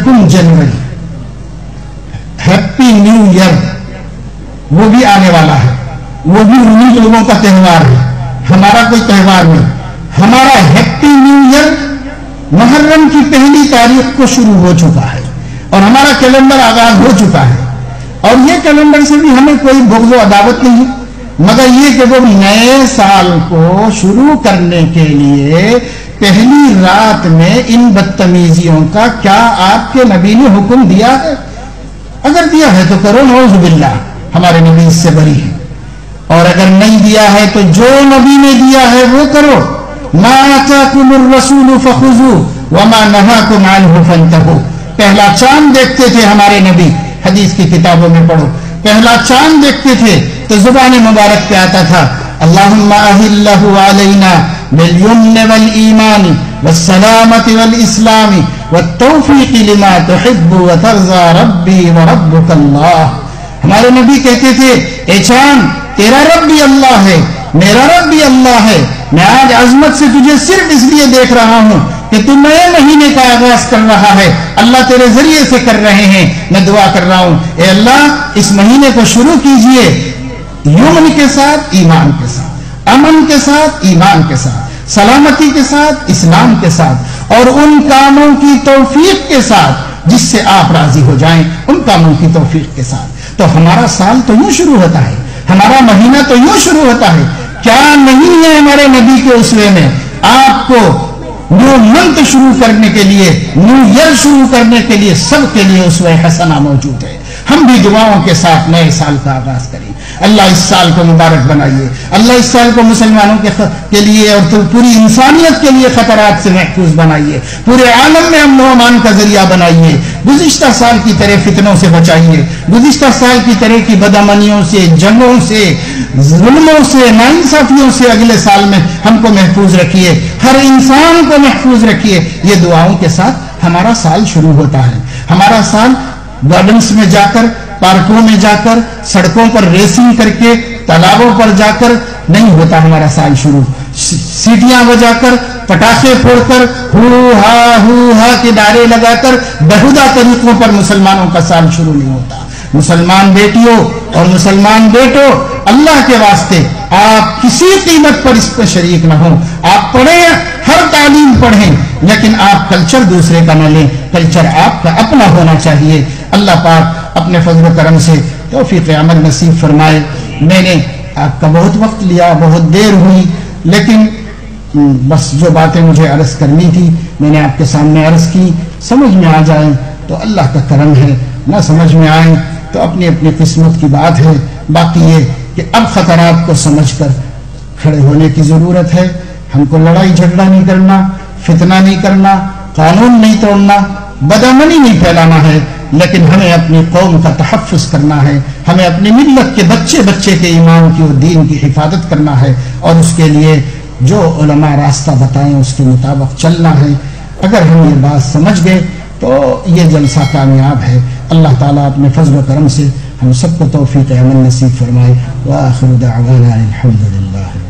यकुम जनवरी, happy new year, वो भी आने वाला है, वो भी उन्हीं लोगों का त्यौहार है, हमारा कोई त्यौहार नहीं। हमारा हैप्पी न्यू ईयर मुहर्रम की पहली तारीख को शुरू हो चुका है और हमारा कैलेंडर आगाज हो चुका है। और ये कैलेंडर से भी हमें कोई बुग़्ज़ व अदावत नहीं, मगर ये कि वो नए साल को शुरू करने के लिए पहली रात में इन बदतमीजियों का क्या आपके नबी ने हुक्म दिया है? अगर दिया है तो करो, नऊज़ बिल्लाह, हमारे नबी इससे बरी है। और अगर नहीं दिया है तो जो नबी ने दिया है वो करो। मा आताकुमुर रसूलु फखुज़ू व मा नहाकुम अन्हु फंतहू। पहला चांद देखते थे हमारे नबी, हदीस की किताबों में पढ़ो, पहला चांद देखते थे तो जुबान मुबारक पे आता था, अल्लाहुम्मा अहिल्लहु अलैना बिल यम्न वल ईमानी वस्सलामति वल इस्लामी वत्तौफीक़ि लिमा तुहिब्बु व तर्ज़ा रब्बी व रब्बुकल्लाह। हमारे नबी कहते थे, ए चांद, तेरा रब भी अल्लाह है, मेरा रब भी अल्लाह है। मैं आज अजमत से तुझे सिर्फ इसलिए देख रहा हूं कि तू नए महीने का आगाज कर रहा है, अल्लाह तेरे जरिए से कर रहे हैं। मैं दुआ कर रहा हूं, ए अल्लाह, इस महीने को शुरू कीजिए यमन के साथ, ईमान के साथ, अमन के साथ, ईमान के साथ, सलामती के साथ, इस्लाम के साथ, और उन कामों की तौफीक के साथ जिससे आप राजी हो जाएं, उन कामों की तौफीक के साथ। तो हमारा साल तो यूं शुरू होता है, हमारा महीना तो यूं शुरू होता है। क्या नहीं है हमारे नबी के उसवे में? आपको न्यू मंथ शुरू करने के लिए, न्यू ईयर शुरू करने के लिए, सबके लिए उसवे हसना मौजूद है। हम भी दुआओं के साथ नए साल का आगाज करें। अल्लाह इस साल को मुबारक बनाइए, अल्लाह इस साल को मुसलमानों के लिए और तो पूरी इंसानियत के लिए खतरात से महफूज बनाइए, पूरे आलम में अमन व अमान का जरिया बनाइए। गुज़िश्ता साल की तरह फितनों से बचाइए, गुज़िश्ता साल की तरह की बदअमनियों से, जंगों से, जुल्मों से, नाइंसाफियों से अगले साल में हमको महफूज रखिए, हर इंसान को महफूज रखिए। ये दुआओं के साथ हमारा साल शुरू होता है। हमारा साल गार्डन्स में जाकर, पार्कों में जाकर, सड़कों पर रेसिंग करके, तालाबों पर जाकर नहीं होता हमारा साल शुरू। सीटियां बजाकर, पटाखे फोड़कर, हू हा के नारे लगाकर, बेहुदा तरीकों पर मुसलमानों का साल शुरू नहीं होता। मुसलमान बेटियों और मुसलमान बेटों, अल्लाह के वास्ते आप किसी कीमत पर इस पर शरीक न हो। आप पढ़ें, हर तालीम पढ़ें, लेकिन आप कल्चर दूसरे का न लें, कल्चर आपका अपना होना चाहिए। अल्लाह पाक अपने फजल करम से तौफीक अमल नसीब फरमाए। मैंने आपका बहुत वक्त लिया, बहुत देर हुई, लेकिन बस जो बातें मुझे अर्ज करनी थी मैंने आपके सामने अर्ज की। समझ में आ जाए तो अल्लाह का करम है, न समझ में आए तो अपनी अपनी किस्मत की बात है। बाकी ये कि अब खतरात को समझकर खड़े होने की जरूरत है। हमको लड़ाई झगड़ा नहीं करना, फितना नहीं करना, कानून नहीं तोड़ना, बदअमनी नहीं फैलाना है, लेकिन हमें अपनी कौम का तहफ़्फ़ुज़ करना है। हमें अपनी मिल्लत के बच्चे बच्चे के ईमान की और दीन की हिफाजत करना है, और उसके लिए जो उलमा रास्ता बताएं उसके मुताबिक चलना है। अगर हम ये बात समझ गए तो ये जलसा कामयाब है। अल्लाह ताला अपने फज़ल व करम से हम सबको तौफीक अमल नसीब फरमाए। व आखिर दावाना अल्हम्दुलिल्लाह।